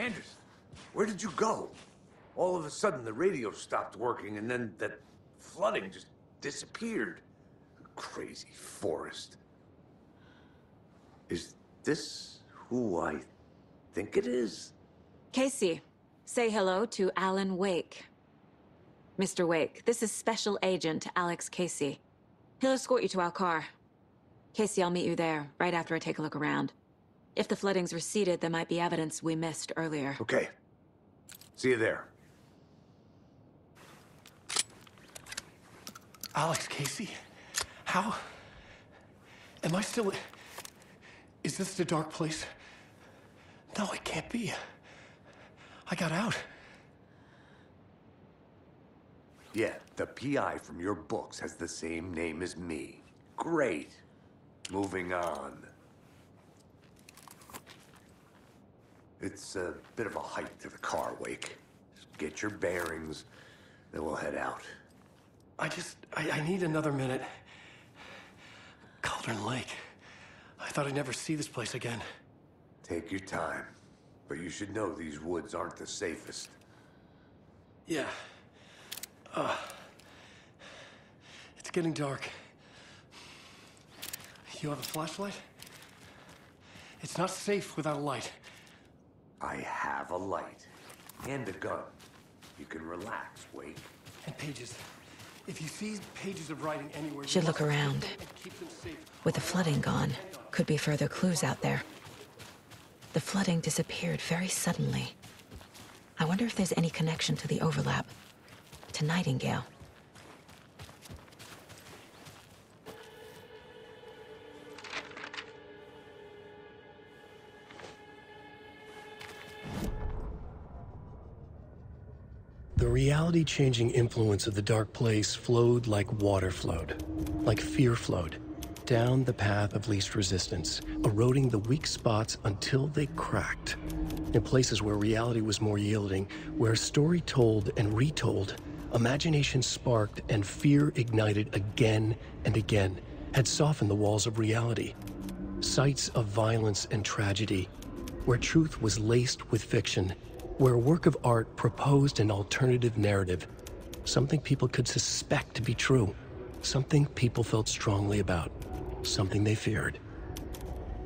Anders, where did you go? All of a sudden, the radio stopped working, and then that flooding just disappeared. Crazy forest. Is this who I think it is? Casey, say hello to Alan Wake. Mr. Wake, this is Special Agent Alex Casey. He'll escort you to our car. Casey, I'll meet you there, right after I take a look around. If the flooding's receded, there might be evidence we missed earlier. Okay. See you there. Alex Casey? How? Am I still... Is this the dark place? No, it can't be. I got out. Yeah, the PI from your books has the same name as me. Great. Moving on. It's a bit of a hike to the car, Wake. Just get your bearings, then we'll head out. I need another minute. Cauldron Lake. I thought I'd never see this place again. Take your time. But you should know these woods aren't the safest. Yeah. It's getting dark. You have a flashlight? It's not safe without a light. I have a light. And a gun. You can relax, Wake. And pages. If you see pages of writing anywhere... Should look around. Keep them safe. With the flooding gone, could be further clues out there. The flooding disappeared very suddenly. I wonder if there's any connection to the overlap. To Nightingale. The reality-changing influence of the dark place flowed like water flowed, like fear flowed, down the path of least resistance, eroding the weak spots until they cracked. In places where reality was more yielding, where story told and retold, imagination sparked and fear ignited again and again, had softened the walls of reality. Sites of violence and tragedy, where truth was laced with fiction, where a work of art proposed an alternative narrative, something people could suspect to be true, something people felt strongly about, something they feared.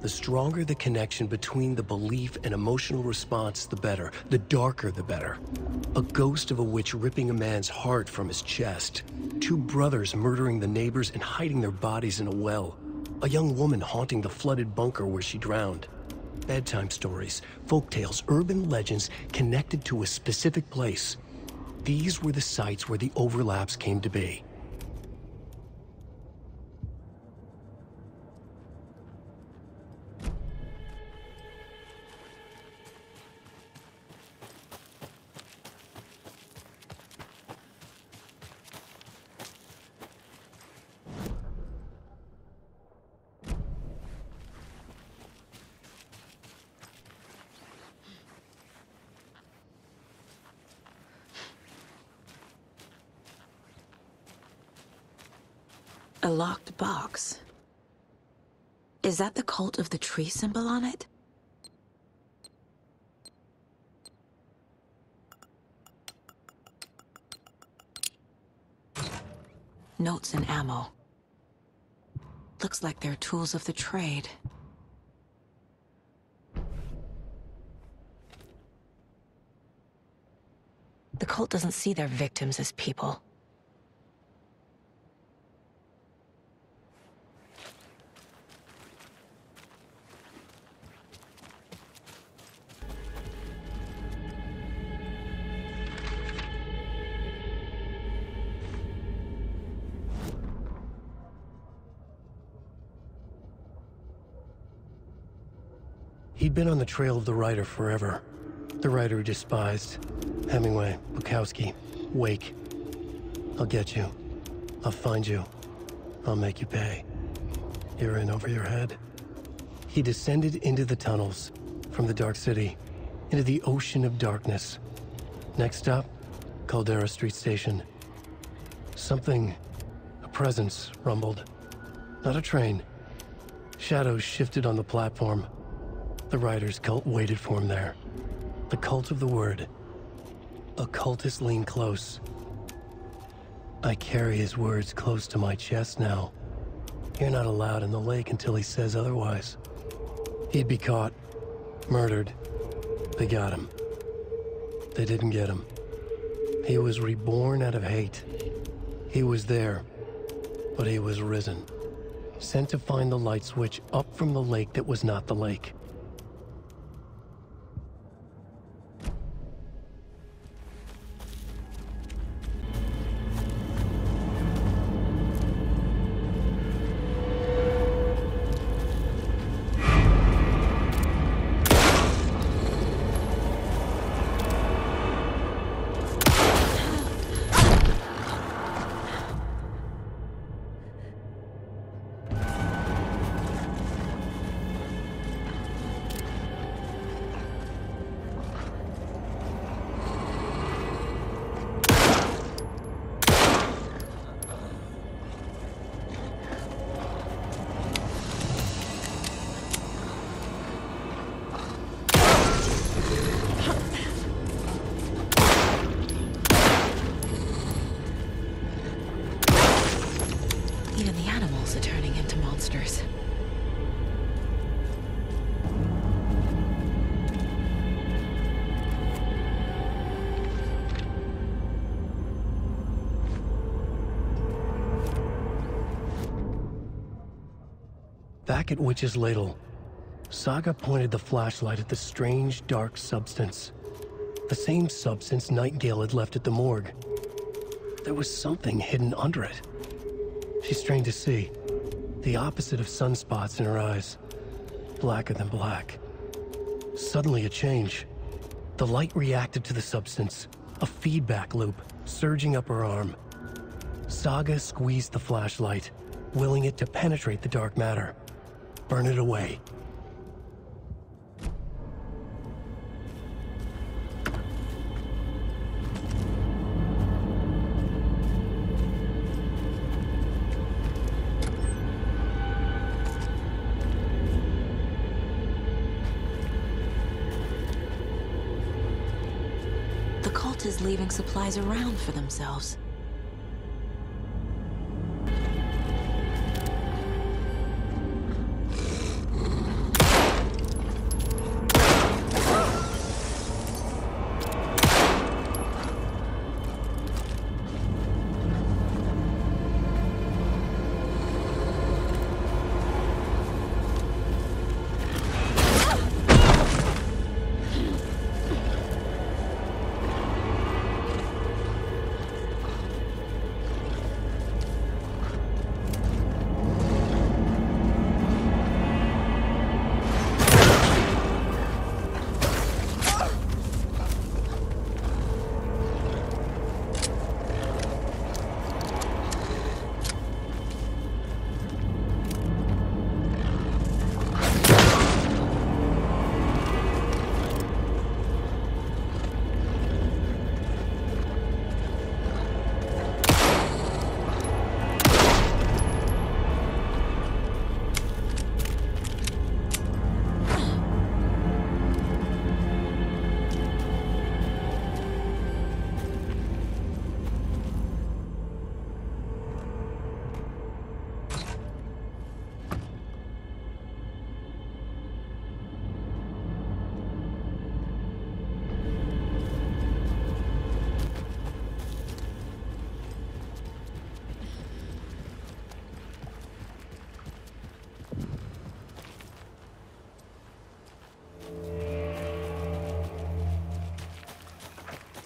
The stronger the connection between the belief and emotional response, the better. The darker, the better. A ghost of a witch ripping a man's heart from his chest. Two brothers murdering the neighbors and hiding their bodies in a well. A young woman haunting the flooded bunker where she drowned. Bedtime stories, folktales, urban legends connected to a specific place. These were the sites where the overlaps came to be. A locked box. Is that the cult of the tree symbol on it? Notes and ammo. Looks like they're tools of the trade. The cult doesn't see their victims as people. He'd been on the trail of the writer forever. The writer he despised. Hemingway, Bukowski, Wake. I'll get you. I'll find you. I'll make you pay. You're in over your head. He descended into the tunnels, from the Dark City, into the ocean of darkness. Next stop, Caldera Street Station. Something, a presence, rumbled. Not a train. Shadows shifted on the platform. The writer's cult waited for him there. The cult of the word. Occultists lean close. I carry his words close to my chest now. You're not allowed in the lake until he says otherwise. He'd be caught, murdered. They got him. They didn't get him. He was reborn out of hate. He was there, but he was risen. Sent to find the light switch up from the lake that was not the lake. Even the animals are turning into monsters. Back at Witch's Ladle, Saga pointed the flashlight at the strange, dark substance. The same substance Nightingale had left at the morgue. There was something hidden under it. She strained to see. The opposite of sunspots in her eyes. Blacker than black. Suddenly a change. The light reacted to the substance. A feedback loop, surging up her arm. Saga squeezed the flashlight, willing it to penetrate the dark matter. Burn it away. The cult is leaving supplies around for themselves.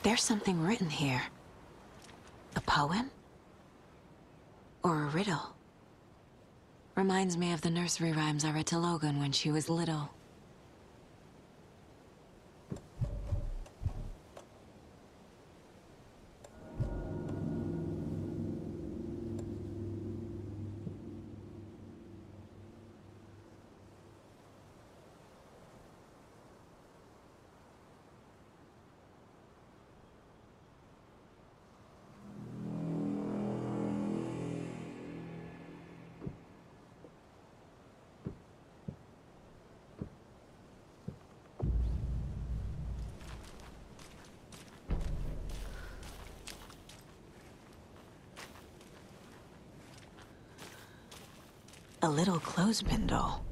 There's something written here. A poem? Or a riddle? Reminds me of the nursery rhymes I read to Logan when she was little. A little clothespin doll.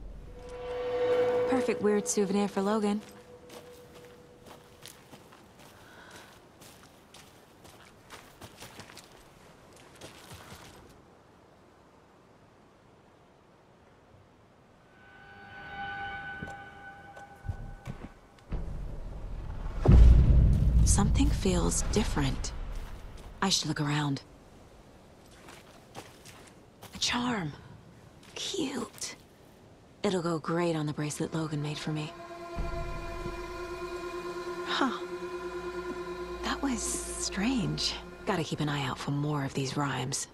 Perfect weird souvenir for Logan. Something feels different. I should look around. A charm. Cute. It'll go great on the bracelet Logan made for me. Huh. That was strange. Gotta keep an eye out for more of these rhymes.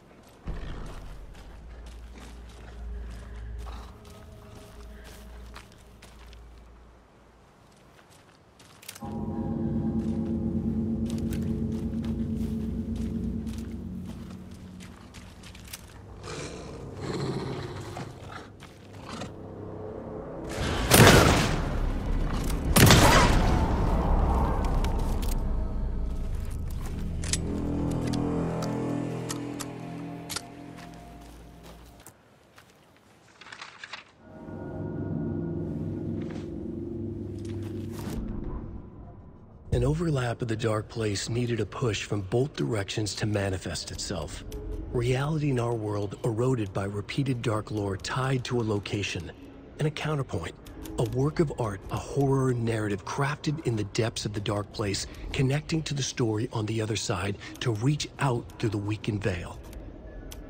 An overlap of the dark place needed a push from both directions to manifest itself. Reality in our world eroded by repeated dark lore tied to a location, and a counterpoint, a work of art, a horror narrative crafted in the depths of the dark place, connecting to the story on the other side to reach out through the weakened veil.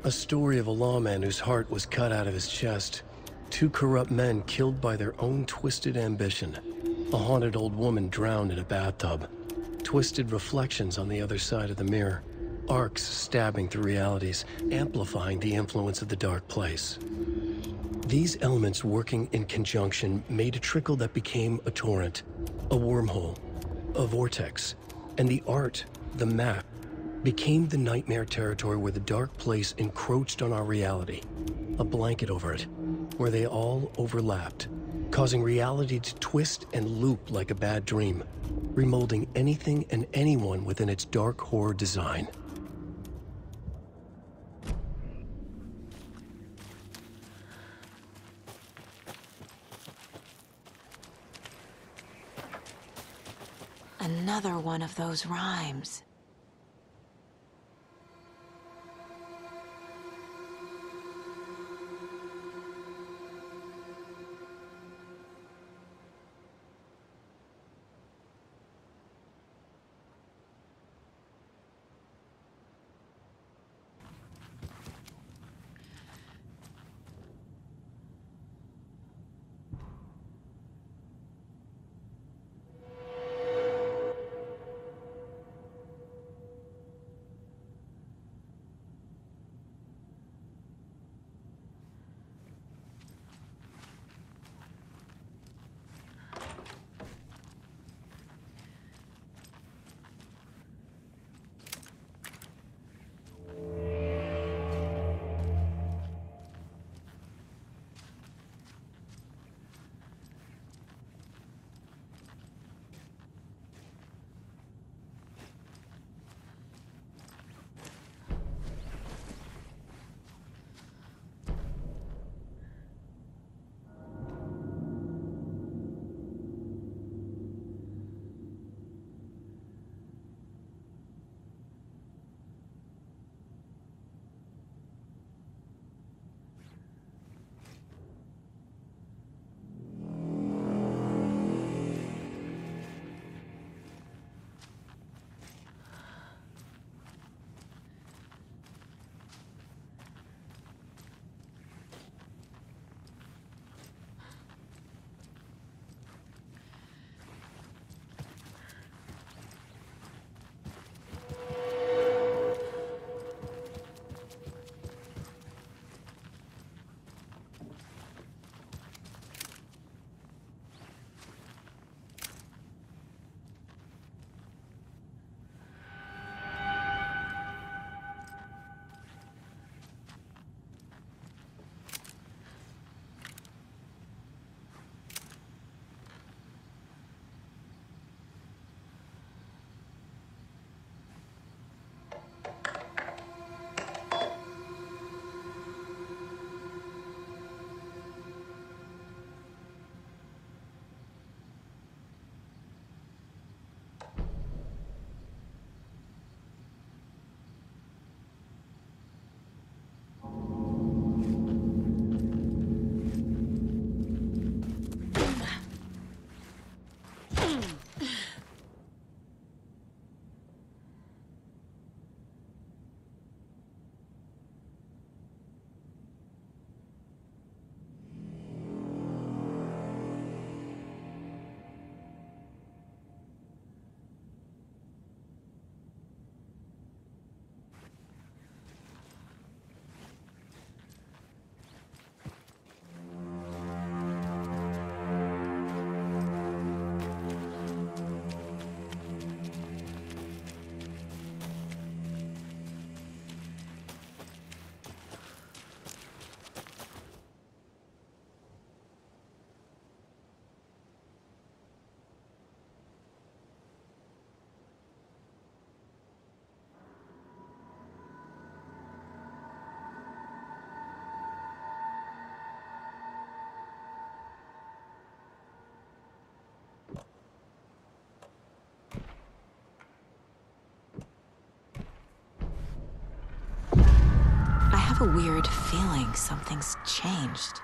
A story of a lawman whose heart was cut out of his chest, two corrupt men killed by their own twisted ambition, a haunted old woman drowned in a bathtub, twisted reflections on the other side of the mirror, arcs stabbing through realities, amplifying the influence of the dark place. These elements working in conjunction made a trickle that became a torrent, a wormhole, a vortex, and the art, the map, became the nightmare territory where the dark place encroached on our reality, a blanket over it, where they all overlapped, causing reality to twist and loop like a bad dream, remolding anything and anyone within its dark horror design. Another one of those rhymes. have a weird feeling something's changed.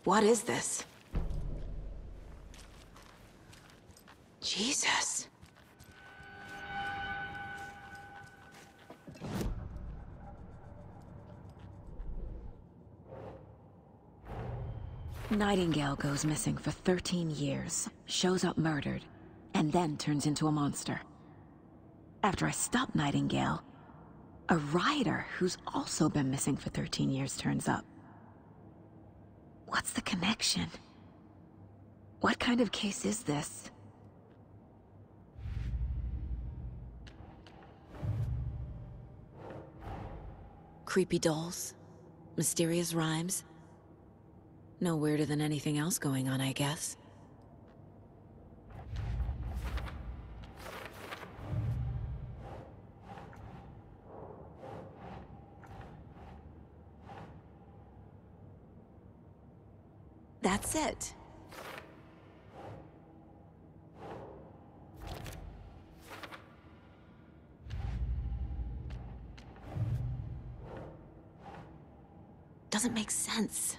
What is this? Jesus. Nightingale goes missing for 13 years, shows up murdered, and then turns into a monster. After I stop Nightingale, a rider who's also been missing for 13 years turns up. What's the connection? What kind of case is this? Creepy dolls? Mysterious rhymes? No weirder than anything else going on, I guess. That's it. Doesn't make sense.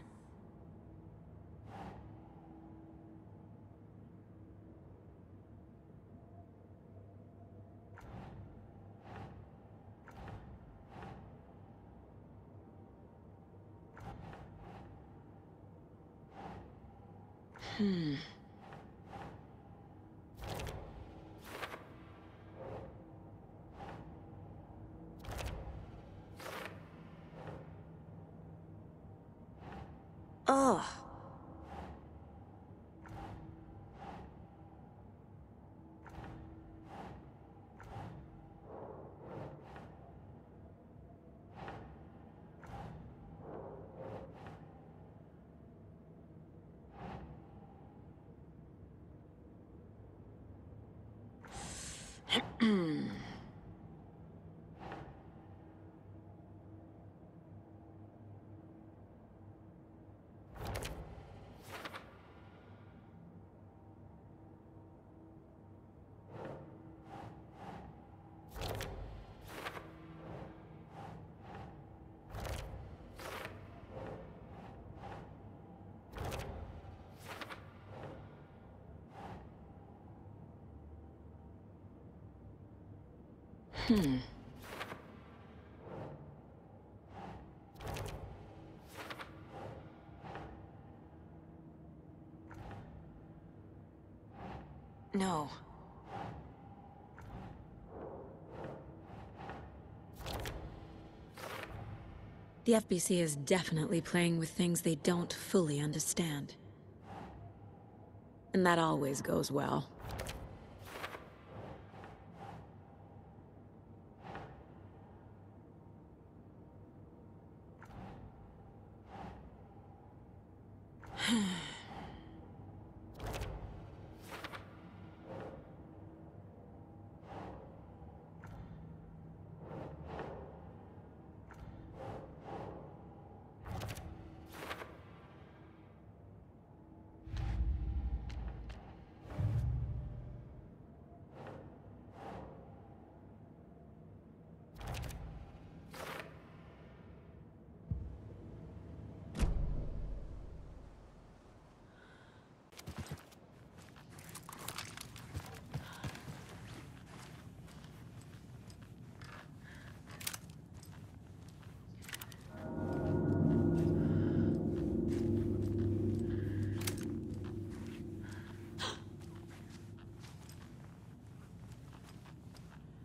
Ugh. No. The FBC is definitely playing with things they don't fully understand. And that always goes well.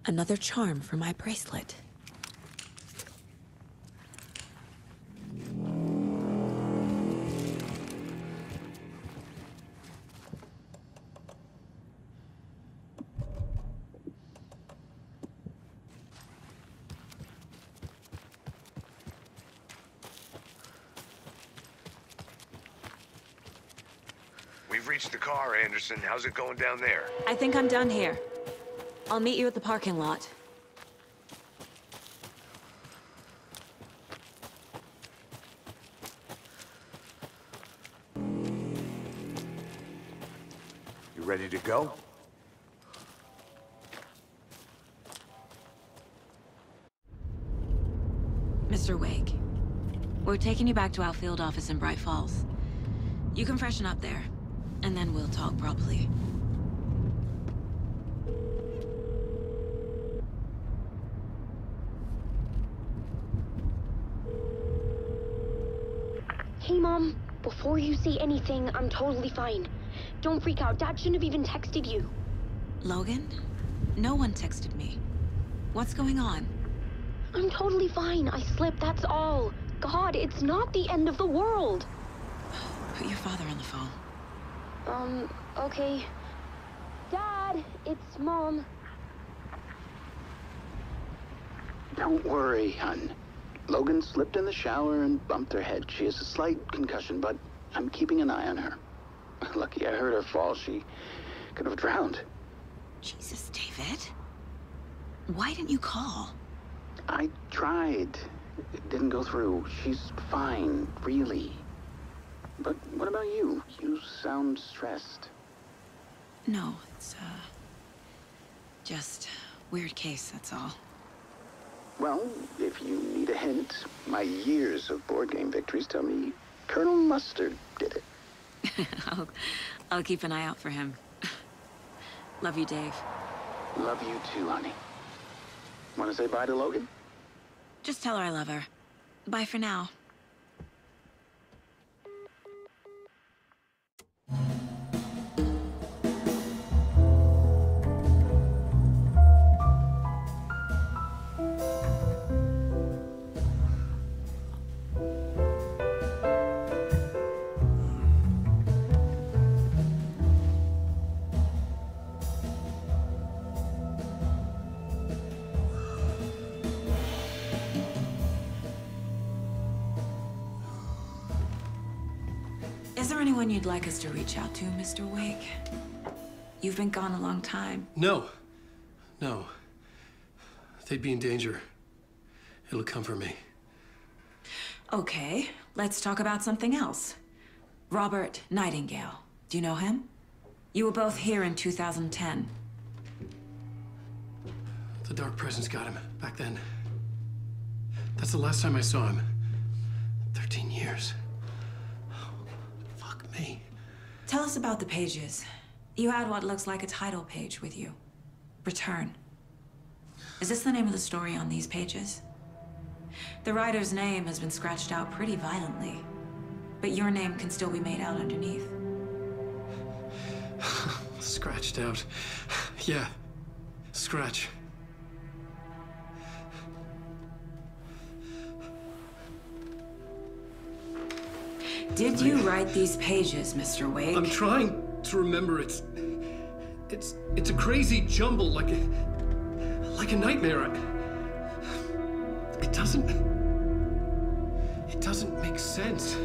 Another charm for my bracelet. We've reached the car, Anderson. How's it going down there? I think I'm done here. I'll meet you at the parking lot. You ready to go? Mr. Wake, we're taking you back to our field office in Bright Falls. You can freshen up there, and then we'll talk properly. Hey, Mom. Before you say anything, I'm totally fine. Don't freak out. Dad shouldn't have even texted you. Logan? No one texted me. What's going on? I'm totally fine. I slipped, that's all. God, it's not the end of the world. Put your father on the phone. Okay. Dad, it's Mom. Don't worry, hon. Logan slipped in the shower and bumped her head. She has a slight concussion, but I'm keeping an eye on her. Lucky I heard her fall. She could have drowned. Jesus, David. Why didn't you call? I tried. It didn't go through. She's fine, really. But what about you? You sound stressed. No, it's, just weird case, that's all. Well, if you need a hint, my years of board game victories tell me Colonel Mustard did it. I'll keep an eye out for him. Love you, Dave. Love you too, honey. Want to say bye to Logan? Just tell her I love her. Bye for now. Is there anyone you'd like us to reach out to, Mr. Wake? You've been gone a long time. No. No. They'd be in danger. It'll come for me. Okay, let's talk about something else. Robert Nightingale. Do you know him? You were both here in 2010. The Dark Presence got him back then. That's the last time I saw him. 13 years. Fuck me. Tell us about the pages. You had what looks like a title page with you. Return. Is this the name of the story on these pages? The writer's name has been scratched out pretty violently, but your name can still be made out underneath. Scratched out. Yeah. Scratch. Did you write these pages, Mr. Wake? I'm trying to remember. It's a crazy jumble, like a nightmare. It doesn't make sense.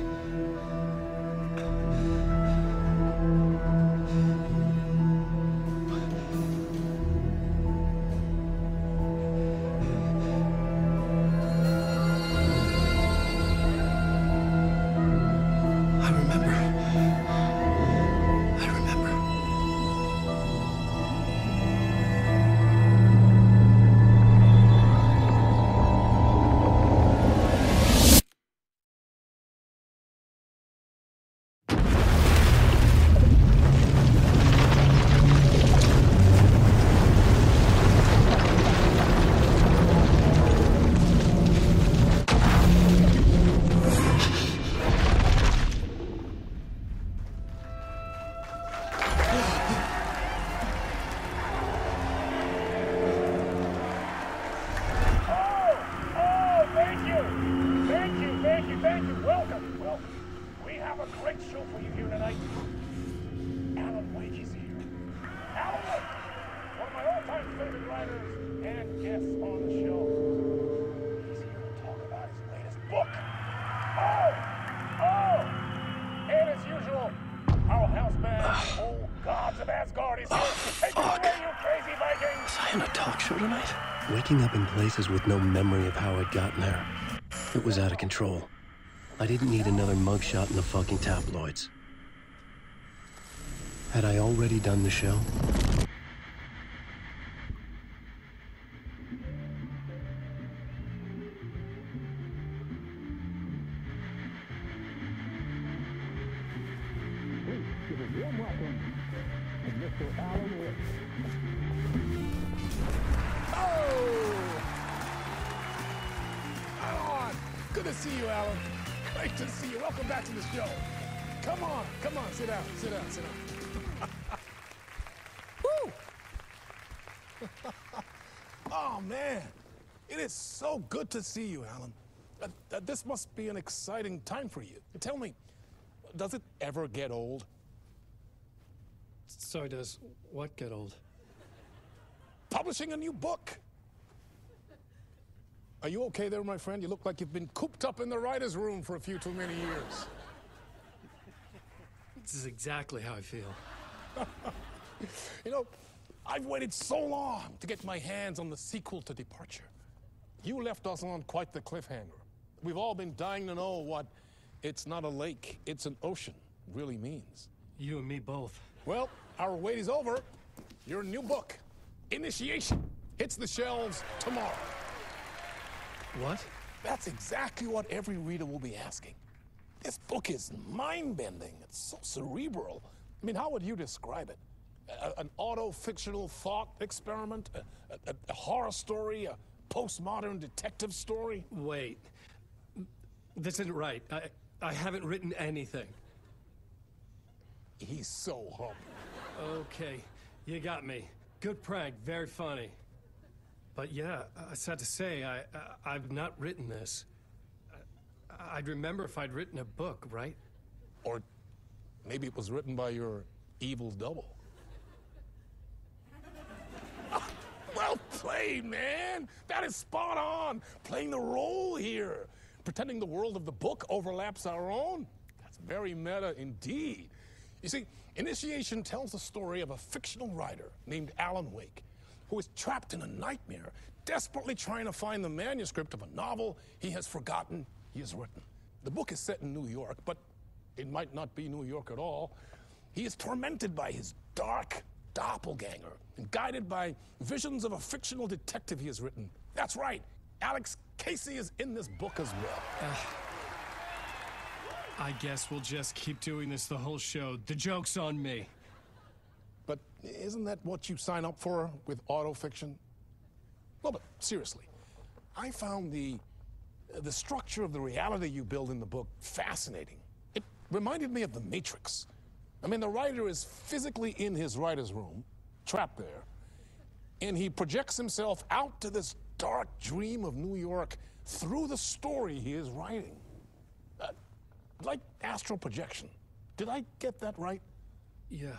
Waking up in places with no memory of how I'd gotten there. It was out of control. I didn't need another mugshot in the fucking tabloids. Had I already done the show? give a warm welcome to Mr. Alan Wake. Oh! Alan! Good to see you, Alan. Great to see you. Welcome back to the show. Come on, sit down. Woo! Oh, man. It is so good to see you, Alan. This must be an exciting time for you. Tell me, does it ever get old? So does what get old? Publishing a new book. Are you okay there, my friend? You look like you've been cooped up in the writer's room for a few too many years. This is exactly how I feel. You know, I've waited so long to get my hands on the sequel to Departure. You left us on quite the cliffhanger. We've all been dying to know what "it's not a lake, it's an ocean" really means. You and me both. Well, our wait is over. Your new book, Initiation, hits the shelves tomorrow. What? That's exactly what every reader will be asking. This book is mind-bending. It's so cerebral. I mean, how would you describe it? An auto-fictional thought experiment? A horror story? A postmodern detective story? Wait. This isn't right. I haven't written anything. He's so humble. Okay, you got me. Good prank, very funny. But yeah, sad to say, I've not written this. I'd remember if I'd written a book, right? Or maybe it was written by your evil double. Well played, man. That is spot on. Playing the role here. Pretending the world of the book overlaps our own. That's very meta indeed. You see, Initiation tells the story of a fictional writer named Alan Wake, who is trapped in a nightmare, desperately trying to find the manuscript of a novel he has forgotten he has written. The book is set in New York, but it might not be New York at all. He is tormented by his dark doppelganger and guided by visions of a fictional detective he has written. That's right, Alex Casey is in this book as well. I guess we'll just keep doing this the whole show. The joke's on me. But isn't that what you sign up for with autofiction? No, but seriously, I found the structure of the reality you build in the book fascinating. It reminded me of The Matrix. I mean, the writer is physically in his writer's room, trapped there, and he projects himself out to this dark dream of New York through the story he is writing. Like astral projection. Did I get that right? Yeah,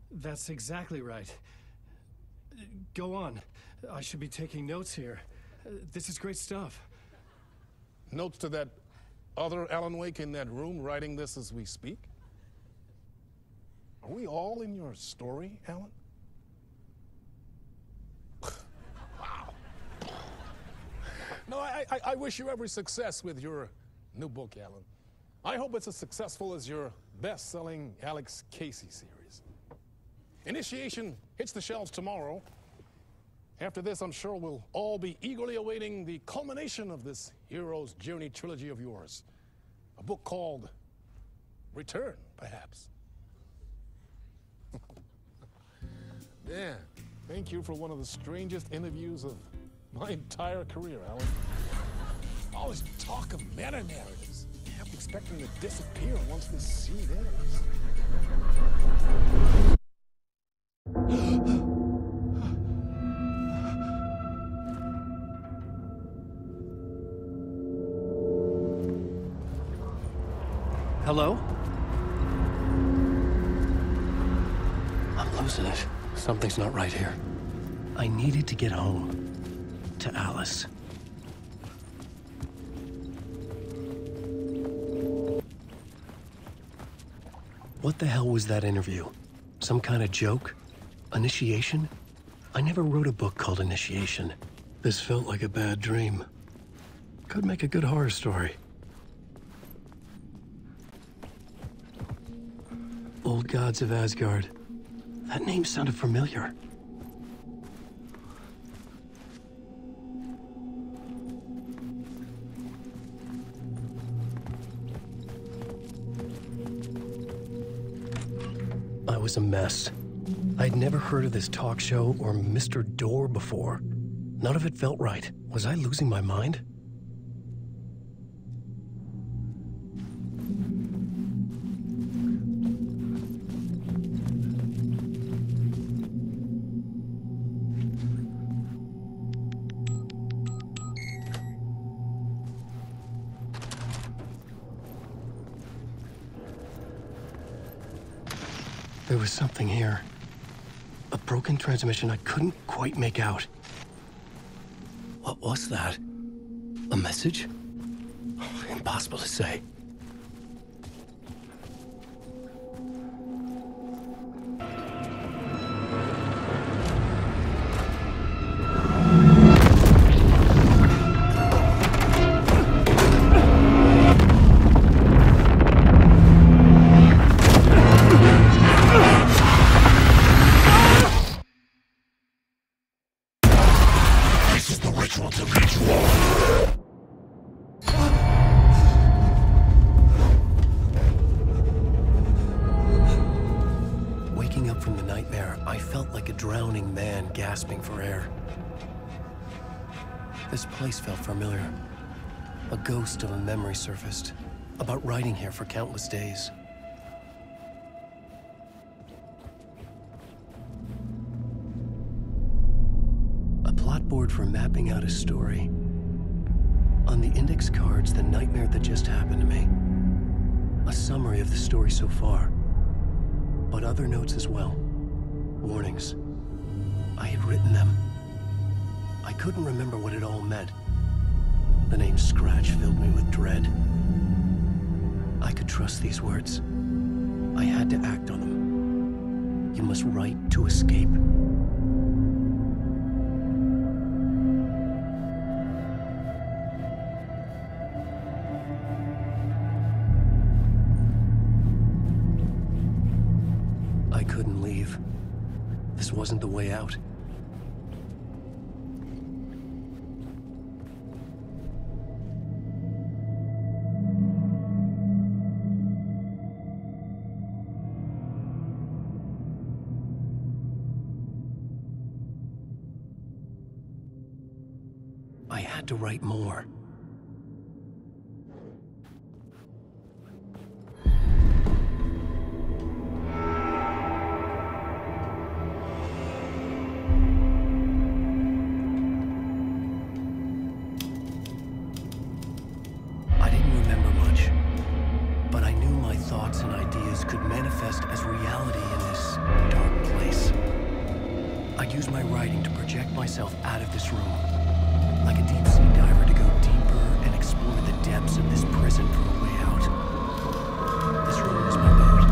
that's exactly right. Go on. I should be taking notes here. This is great stuff. Notes to that other Alan Wake in that room writing this as we speak? Are we all in your story, Alan? Wow. No, I wish you every success with your new book, Alan. I hope it's as successful as your best-selling Alex Casey series. Initiation hits the shelves tomorrow. After this, I'm sure we'll all be eagerly awaiting the culmination of this hero's journey trilogy of yours. A book called Return, perhaps. Yeah, thank you for one of the strangest interviews of my entire career, Alan. All this talk of meta-narratives. I'm expecting to disappear once this scene ends. Hello? I'm losing it. Something's not right here. I needed to get home. To Alice. What the hell was that interview? Some kind of joke? Initiation? I never wrote a book called Initiation. This felt like a bad dream. Could make a good horror story. Old Gods of Asgard. That name sounded familiar. was a mess. I'd never heard of this talk show or Mr. Door before. None of it felt right. Was I losing my mind? There was something here. A broken transmission I couldn't quite make out. What was that? A message? Impossible to say. Waking up from the nightmare, I felt like a drowning man gasping for air. This place felt familiar. A ghost of a memory surfaced, about riding here for countless days. A plot board for mapping out a story. On the index cards, the nightmare that just happened to me. A summary of the story so far. But other notes as well. Warnings. I had written them. I couldn't remember what it all meant. The name Scratch filled me with dread. I could trust these words. I had to act on them. You must write to escape. I couldn't leave. This wasn't the way out. I had to write more. I didn't remember much, but I knew my thoughts and ideas could manifest as reality in this dark place. I'd use my writing to project myself out of this room. Like a deep-sea diver to go deeper and explore the depths of this prison for a way out. This room was my boat.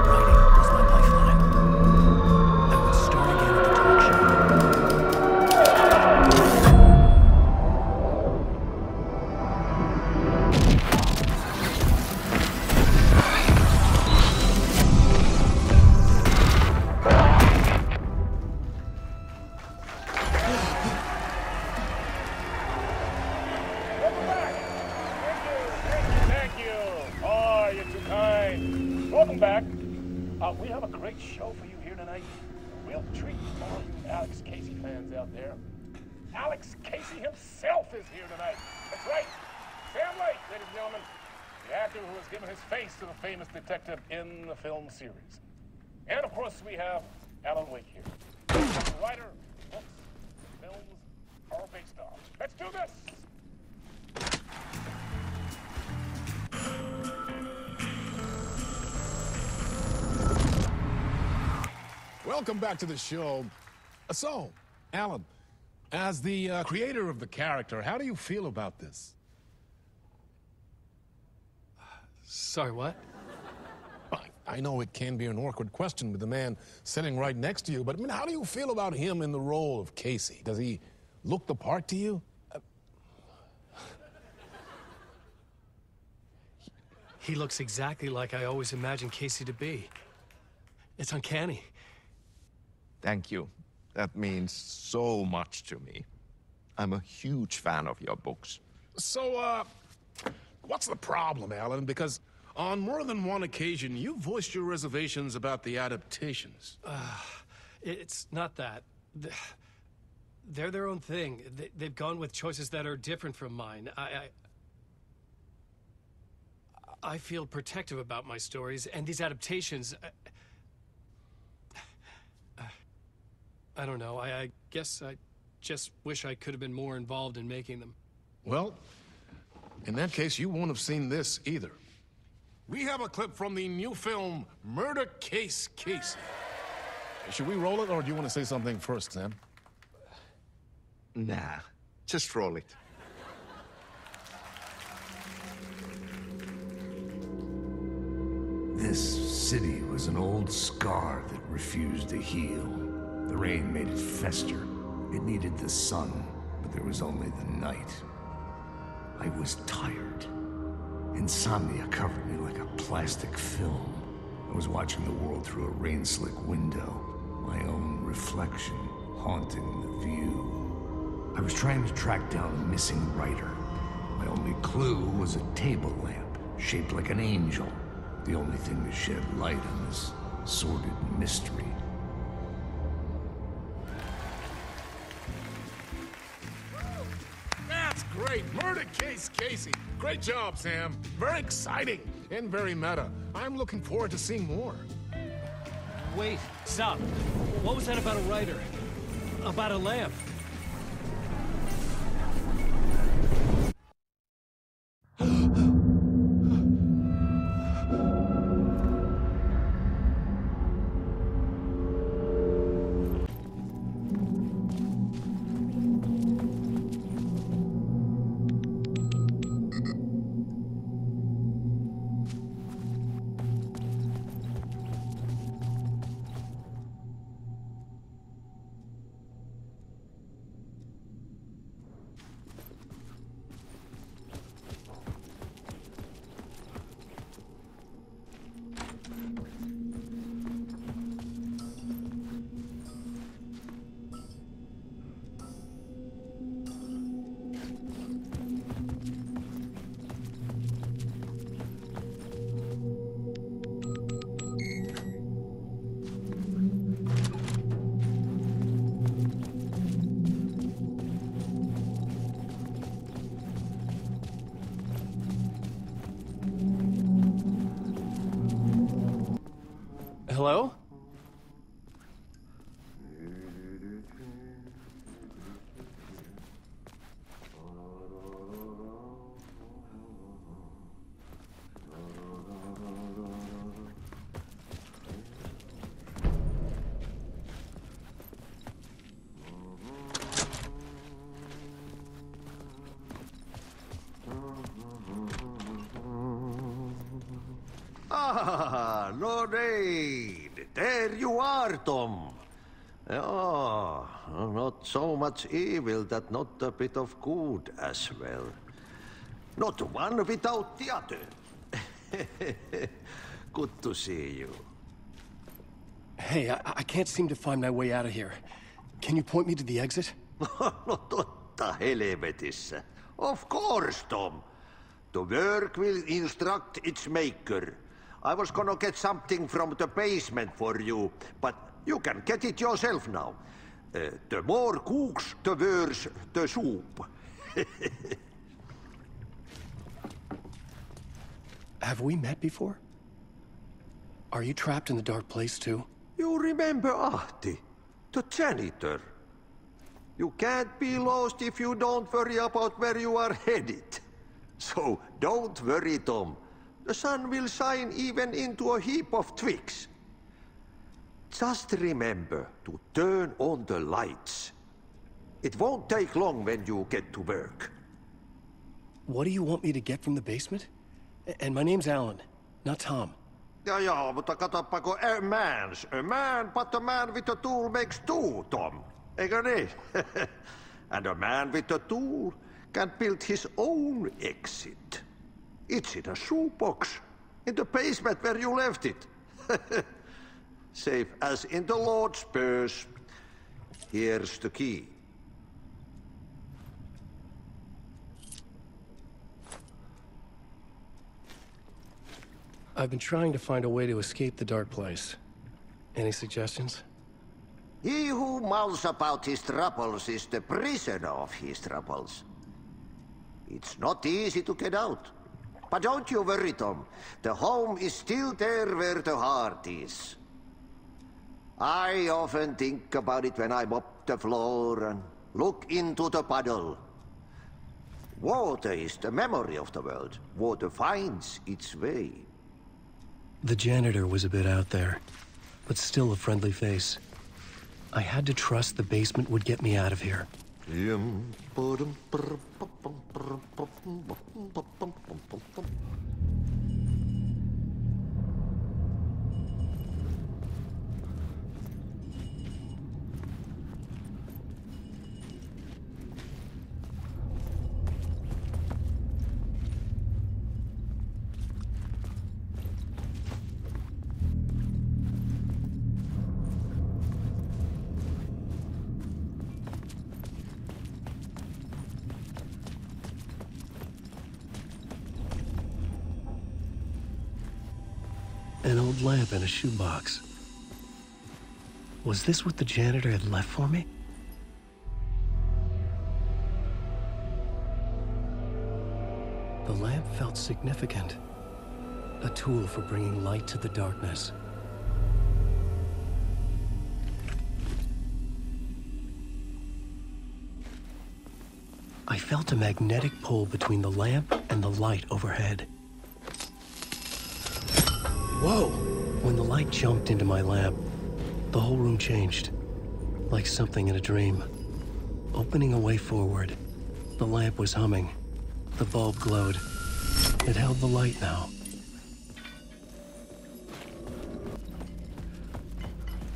Writing was my lifeline. I would start again at the talk Welcome back. We have a great show for you here tonight. Real treat for all you Alex Casey fans out there. Alex Casey himself is here tonight. That's right. Sam Lake, ladies and gentlemen. The actor who has given his face to the famous detective in the film series. And of course, we have Alan Wake here. The writer, books, films are based on. Let's do this! Welcome back to the show. So, Alan, as the creator of the character, how do you feel about this? Sorry, what? I know it can be an awkward question with the man sitting right next to you, but I mean, how do you feel about him in the role of Casey? Does he look the part to you? He looks exactly like I always imagined Casey to be. It's uncanny. Thank you. That means so much to me. I'm a huge fan of your books. So, what's the problem, Alan? Because On more than one occasion, you've voiced your reservations about the adaptations. It's not that. They're their own thing. They've gone with choices that are different from mine. I feel protective about my stories, and these adaptations... I don't know. I guess I just wish I could have been more involved in making them. Well, in that case, you won't have seen this either. We have a clip from the new film, Murder Case Casey. Should we roll it, or do you want to say something first, Sam? Nah, just roll it. This city was an old scar that refused to heal. The rain made it fester. It needed the sun, but there was only the night. I was tired. Insomnia covered me like a plastic film. I was watching the world through a rain-slick window, my own reflection haunting the view. I was trying to track down a missing writer. My only clue was a table lamp, shaped like an angel. The only thing to shed light on this sordid mystery. That's great! Murder Case Casey! Great job, Sam. Very exciting and very meta. I'm looking forward to seeing more. Wait, stop. What was that about a writer? About a lamp? Hello? Ah, Lorraine! There you are, Tom. Oh, not so much evil that not a bit of good as well. Not one without the other. Good to see you. Hey, I can't seem to find my way out of here. Can you point me to the exit? No totta helvetissä. Of course, Tom. The work will instruct its maker. I was gonna get something from the basement for you, but you can get it yourself now. The more cooks, the worse the soup. Have we met before? Are you trapped in the dark place too? You remember Ahti, the janitor. You can't be lost if you don't worry about where you are headed. So don't worry, Tom. The sun will shine even into a heap of twigs. Just remember to turn on the lights. It won't take long when you get to work. What do you want me to get from the basement? And my name's Alan, not Tom. Ja, mutta katoppa kun a man, but a man with a tool makes two, Tom. Eikö niin? And a man with a tool can build his own exit. It's in a shoebox, in the basement where you left it. Safe as in the Lord's purse. Here's the key. I've been trying to find a way to escape the dark place. Any suggestions? He who mouths about his troubles is the prisoner of his troubles. It's not easy to get out. But don't you worry, Tom. The home is still there where the heart is. I often think about it when I mop the floor and look into the puddle. Water is the memory of the world. Water finds its way. The janitor was a bit out there, but still a friendly face. I had to trust the basement would get me out of here. An old lamp in a shoebox. Was this what the janitor had left for me? The lamp felt significant. A tool for bringing light to the darkness. I felt a magnetic pull between the lamp and the light overhead. Whoa! When the light jumped into my lamp, the whole room changed, like something in a dream. Opening a way forward, the lamp was humming. The bulb glowed. It held the light now.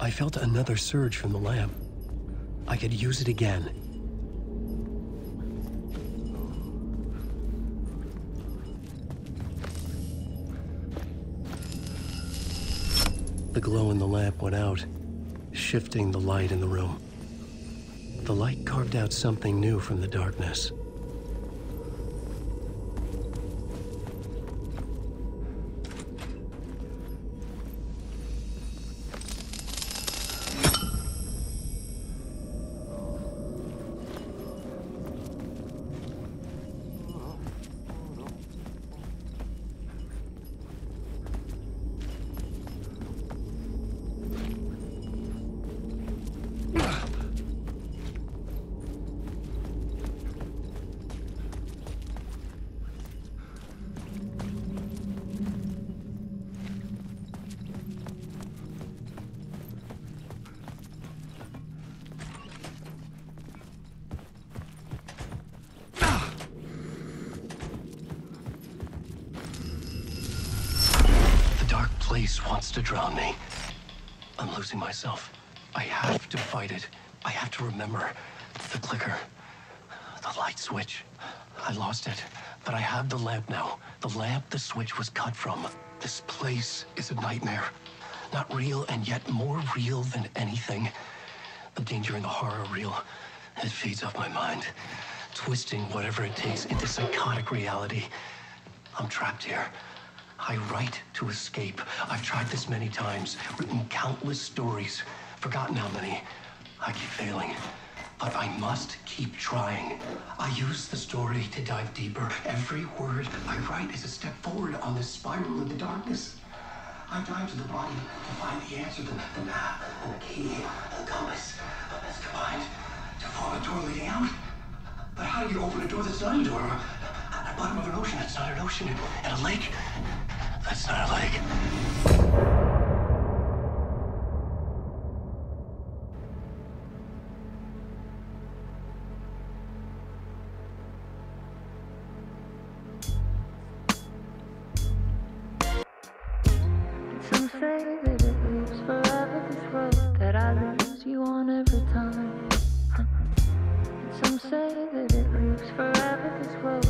I felt another surge from the lamp. I could use it again. The glow in the lamp went out, shifting the light in the room. The light carved out something new from the darkness. Place wants to drown me. I'm losing myself. I have to fight it. I have to remember. The clicker. The light switch. I lost it. But I have the lamp now. The lamp the switch was cut from. This place is a nightmare. Not real, and yet more real than anything. The danger and the horror are real. It feeds off my mind. Twisting whatever it takes into psychotic reality. I'm trapped here. I write to escape. I've tried this many times, written countless stories, forgotten how many. I keep failing, but I must keep trying. I use the story to dive deeper. Every word I write is a step forward on this spiral in the darkness. I dive to the body to find the answer, the map, and the key, and the compass. It's combined to form a door leading out. But how do you open a door that's not a door? At the bottom of an ocean that's not an ocean, and a lake that's not a lake. Some say that it lives forever, this road that I lose you on every time. And some say that it lives forever, this road.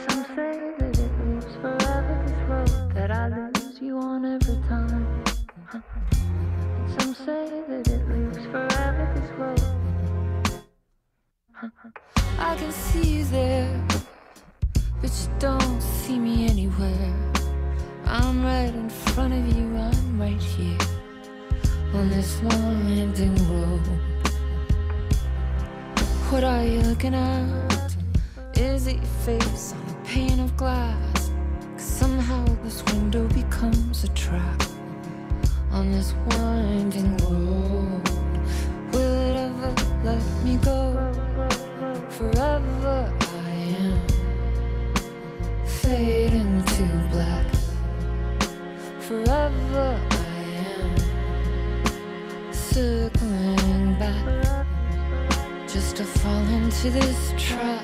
Some say that it lives forever, this road that I lose you on every time. And some say that it lives forever, this road. I can see you there, but you don't see me anywhere. I'm right in front of you, I'm right here on this winding road. What are you looking at? Is it your face on a pane of glass? 'Cause somehow this window becomes a trap on this winding road. Will it ever let me go? Forever I am fading to black. Forever I am circling back, just to fall into this trap.